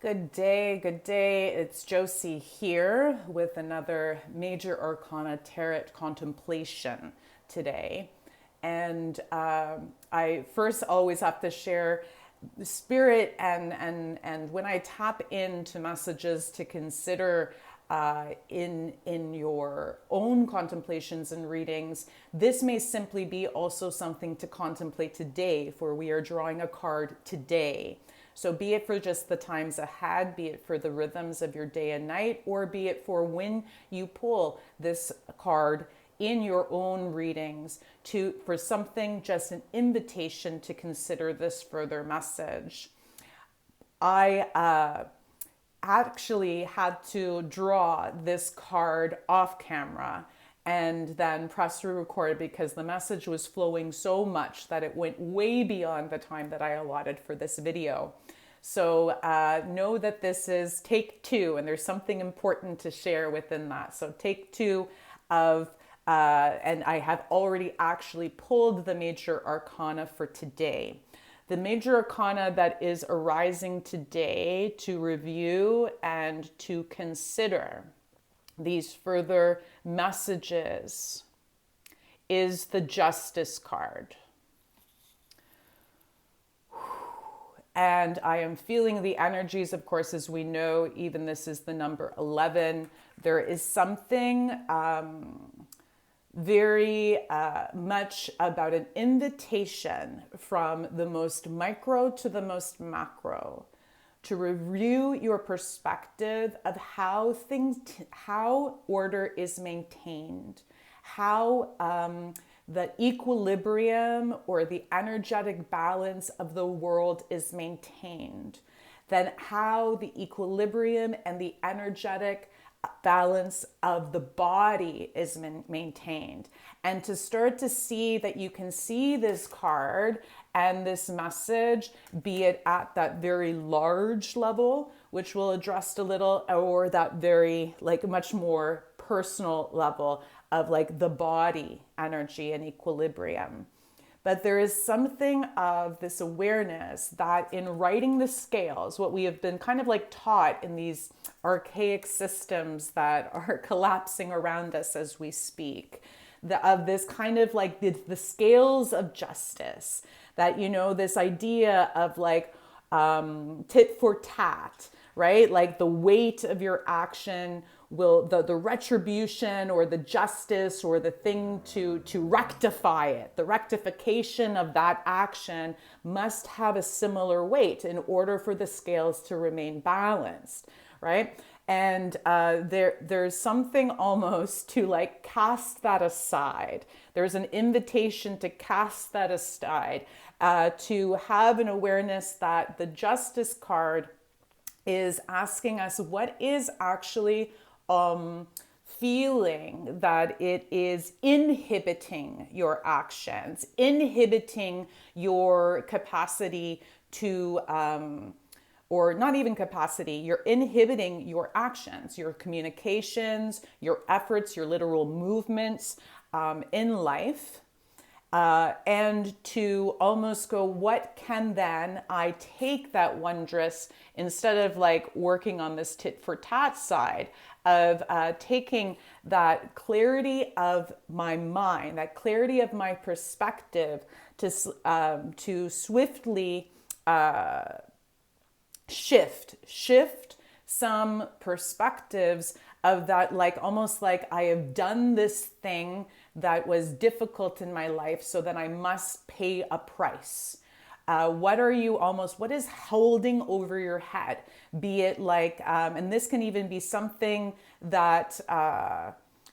Good day, good day. It's Josi here with another Major Arcana Tarot contemplation today. And I first always have to share the spirit and when I tap into messages to consider in your own contemplations and readings, this may simply be also something to contemplate today, for we are drawing a card today. So be it for just the times ahead, be it for the rhythms of your day and night, or be it for when you pull this card in your own readings to for something, just an invitation to consider this further message. I actually had to draw this card off camera and then press record because the message was flowing so much that it went way beyond the time that I allotted for this video. So know that this is take two, and there's something important to share within that. So take two of, and I have already actually pulled the Major Arcana for today. The Major Arcana that is arising today to review and to consider these further messages is the Justice card. And I am feeling the energies, of course, as we know, even this is the number 11. There is something very much about an invitation from the most micro to the most macro to review your perspective of how how order is maintained, how the equilibrium or the energetic balance of the world is maintained, then how the equilibrium and the energetic balance of the body is maintained. And to start to see that you can see this card and this message, be it at that very large level, which we'll address a little, or that very much more personal level of the body energy and equilibrium. But there is something of this awareness that in writing the scales, what we have been kind of taught in these archaic systems that are collapsing around us as we speak, of this kind of the scales of justice, that, this idea of tit for tat, right? The weight of your action will, the retribution or the justice or the thing to rectify it, the rectification of that action must have a similar weight in order for the scales to remain balanced, right? And there's something almost to cast that aside. There's an invitation to cast that aside, to have an awareness that the Justice card is asking us what is actually feeling that it is inhibiting your actions, inhibiting your capacity to, or not even capacity, you're inhibiting your actions, your communications, your efforts, your literal movements in life. And to almost go, what can then I take that wondrous, instead of working on this tit for tat side, of taking that clarity of my mind, that clarity of my perspective to swiftly shift some perspectives of that, almost I have done this thing that was difficult in my life, so then I must pay a price. What is holding over your head? Be it and this can even be something that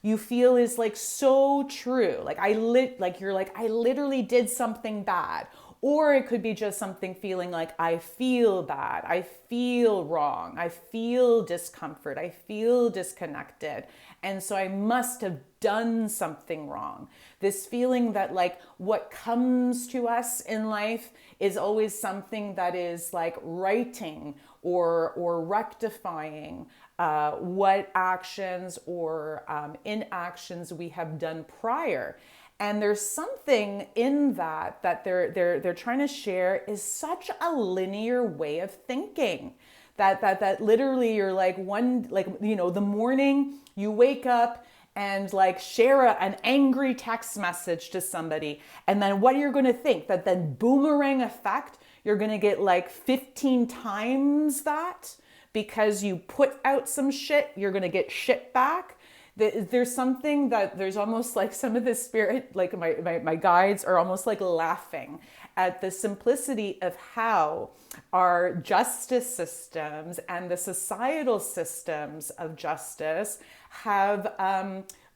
you feel is so true. I literally did something bad. Or it could be just something feeling I feel bad, I feel wrong, I feel discomfort, I feel disconnected. And so I must have done something wrong. This feeling that what comes to us in life is always something that is righting or rectifying what actions or inactions we have done prior. And there's something in that they're trying to share is such a linear way of thinking that literally you're like the morning you wake up and like share an angry text message to somebody, and then what you're going to think, that then boomerang effect, you're going to get like 15 times that, because you put out some shit, you're going to get shit back. There's something that there's almost like some of the spirit, like my guides are almost like laughing at the simplicity of how our justice systems and the societal systems of justice have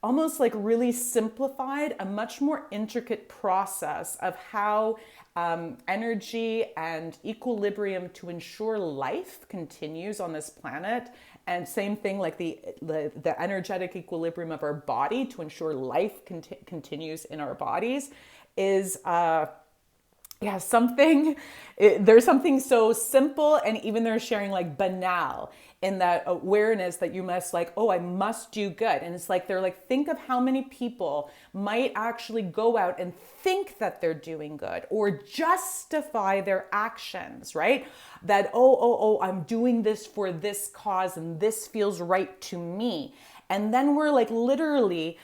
almost like really simplified a much more intricate process of how energy and equilibrium to ensure life continues on this planet. And same thing, like the energetic equilibrium of our body to ensure life continues in our bodies is there's something so simple, and even they're sharing like banal in that awareness that you must like, oh, I must do good. And it's like, they're like, think of how many people might actually go out and think that they're doing good or justify their actions, right? That, I'm doing this for this cause and this feels right to me. And then we're like literally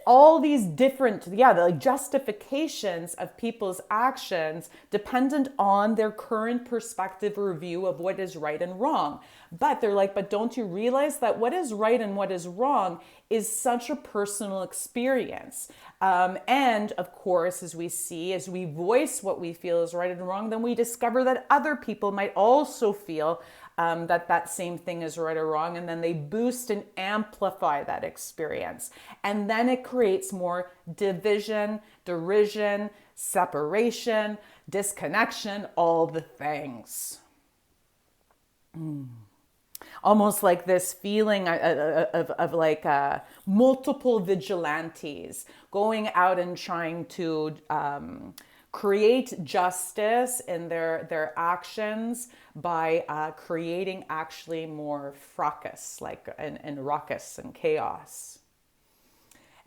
all these different, the like justifications of people's actions dependent on their current perspective or view of what is right and wrong. But they're like, but don't you realize that what is right and what is wrong is such a personal experience? And of course, as we voice what we feel is right and wrong, then we discover that other people might also feel that same thing is right or wrong, and then they boost and amplify that experience. And then it creates more division, derision, separation, disconnection, all the things. Almost like this feeling of like multiple vigilantes going out and trying to create justice in their actions by creating actually more fracas, like and ruckus and chaos.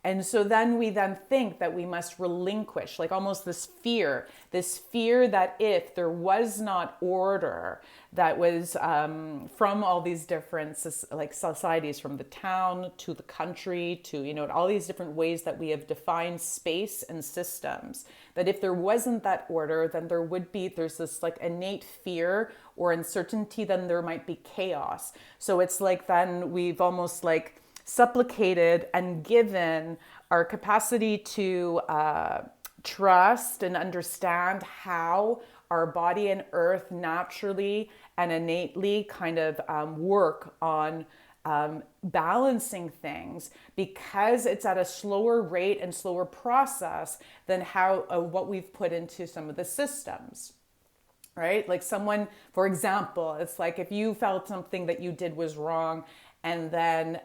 And so then we then think that we must relinquish, like almost this fear that if there was not order that was from all these different like societies, from the town to the country to, all these different ways that we have defined space and systems, that if there wasn't that order, then there's this like innate fear or uncertainty, then there might be chaos. So it's like then we've almost like supplicated and given our capacity to trust and understand how our body and earth naturally and innately kind of work on balancing things, because it's at a slower rate and slower process than how what we've put into some of the systems. Right? Like someone, for example, it's like if you felt something that you did was wrong, and then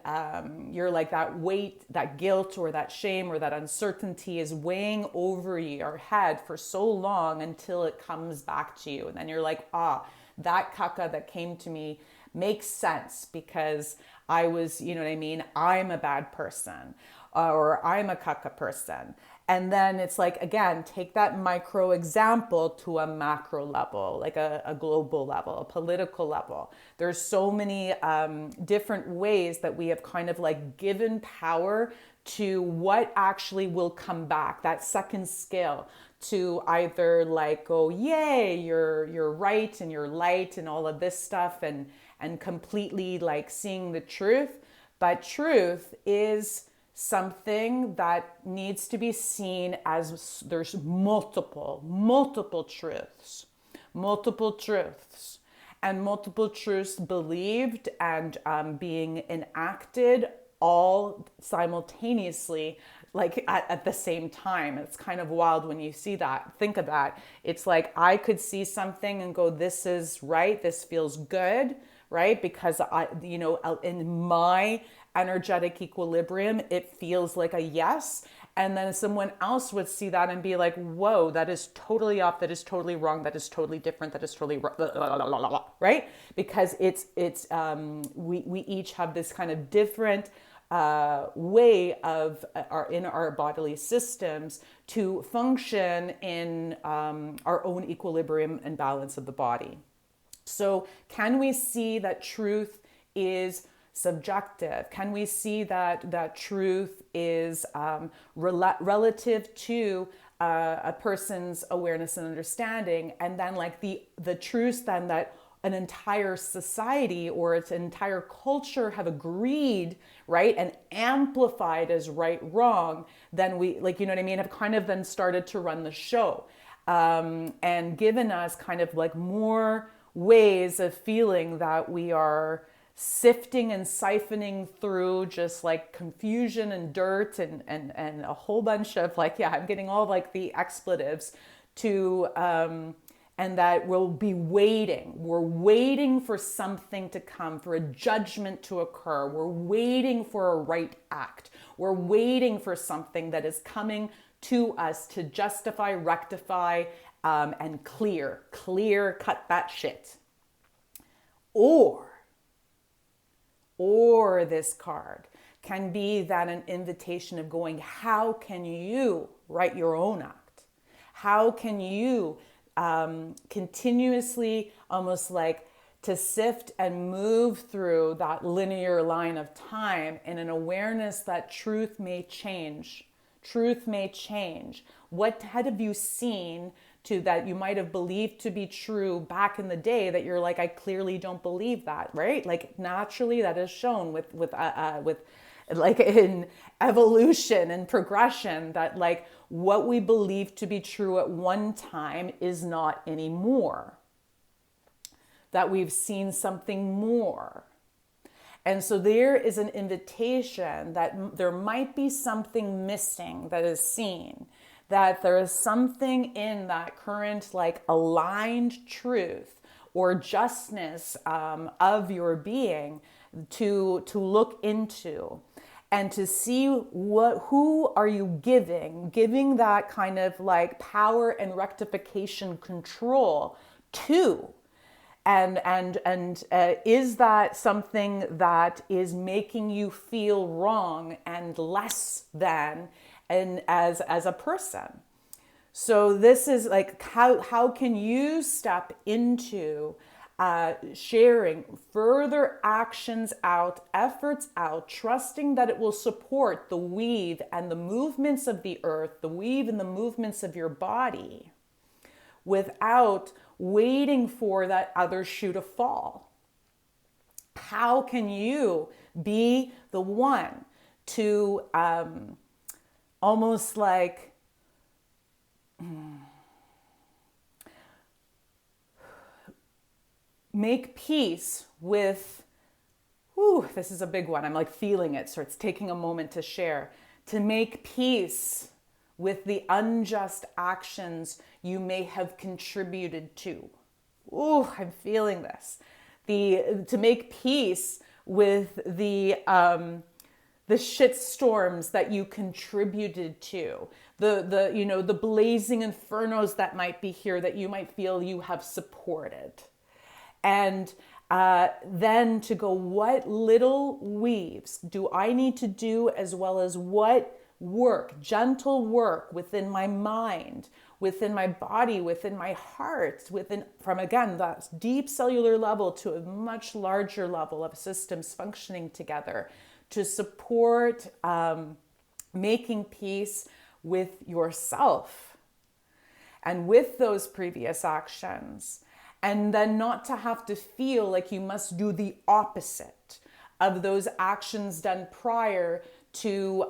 you're like that weight, that guilt or that shame or that uncertainty is weighing over your head for so long until it comes back to you. And then you're like, that caca that came to me makes sense because I was, you know what I mean? I'm a bad person or I'm a caca person. And then it's like, again, take that micro example to a macro level, like a global level, a political level. There's so many different ways that we have kind of like given power to what actually will come back, that second scale, to either like go, yay, you're right and you're light and all of this stuff, and completely like seeing the truth. But truth is something that needs to be seen as there's multiple truths, and multiple truths believed and being enacted all simultaneously, like at the same time. It's kind of wild when you see that. Think of that. It's like I could see something and go, this is right, this feels good, right? Because in my energetic equilibrium, it feels like a yes. And then someone else would see that and be like, whoa, that is totally off, that is totally wrong, that is totally different, that is totally right? Because we each have this kind of different way of in our bodily systems to function in our own equilibrium and balance of the body. So can we see that truth is subjective? Can we see that truth is relative to a person's awareness and understanding, and then like the truths then that an entire society or its entire culture have agreed, right, and amplified as right wrong, then we, like, you know what I mean, have kind of then started to run the show, and given us kind of like more ways of feeling that we are sifting and siphoning through just like confusion and dirt and a whole bunch of like, yeah, I'm getting all like the expletives to, and that we'll be waiting. We're waiting for something to come, for a judgment to occur. We're waiting for a right act. We're waiting for something that is coming to us to justify, rectify, and clear, cut that shit. Or this card can be that an invitation of going, how can you write your own act? How can you continuously, almost like to sift and move through that linear line of time in an awareness that truth may change. Truth may change. What have you seen to that you might have believed to be true back in the day that you're like, I clearly don't believe that, right? Like naturally that is shown with like in evolution and progression, that like what we believe to be true at one time is not anymore. That we've seen something more. And so there is an invitation that there might be something missing that is seen, that there is something in that current like aligned truth or justness of your being to look into and to see who are you giving that kind of like power and rectification control to. And is that something that is making you feel wrong and less than, and as a person? So this is like how can you step into sharing further actions out, efforts out, trusting that it will support the weave and the movements of the earth, the weave and the movements of your body, without waiting for that other shoe to fall? How can you be the one to almost like make peace with, this is a big one, I'm like feeling it, so it's taking a moment to share, to make peace with the unjust actions you may have contributed to. I'm feeling this. To make peace with the shit storms that you contributed to, the blazing infernos that might be here that you might feel you have supported. And then to go, what little weaves do I need to do, as well as what work, gentle work within my mind, within my body, within my heart, from again, that deep cellular level to a much larger level of systems functioning together to support making peace with yourself and with those previous actions. And then not to have to feel like you must do the opposite of those actions done prior to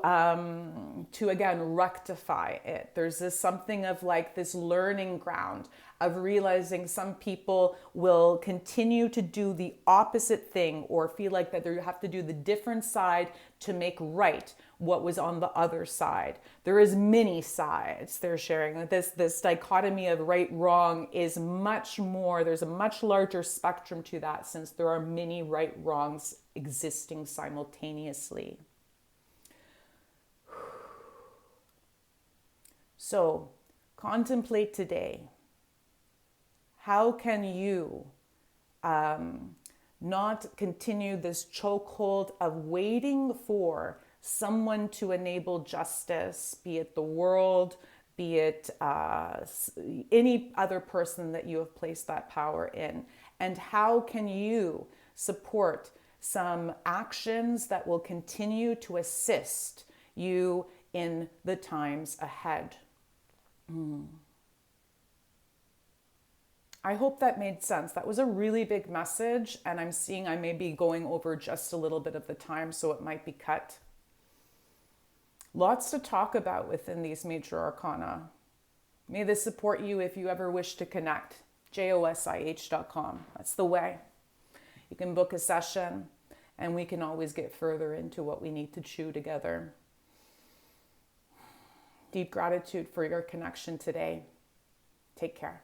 again rectify it. There's this something of like this learning ground of realizing some people will continue to do the opposite thing or feel like that they have to do the different side to make right what was on the other side. There is many sides they're sharing. This dichotomy of right, wrong is much more, there's a much larger spectrum to that, since there are many right, wrongs existing simultaneously. So contemplate today. How can you not continue this chokehold of waiting for someone to enable justice, be it the world, be it any other person that you have placed that power in. And how can you support some actions that will continue to assist you in the times ahead? I hope that made sense. That was a really big message, and I'm seeing I may be going over just a little bit of the time, so it might be cut. Lots to talk about within these major arcana. May this support you if you ever wish to connect. josih.com. That's the way. You can book a session, and we can always get further into what we need to chew together. Deep gratitude for your connection today. Take care.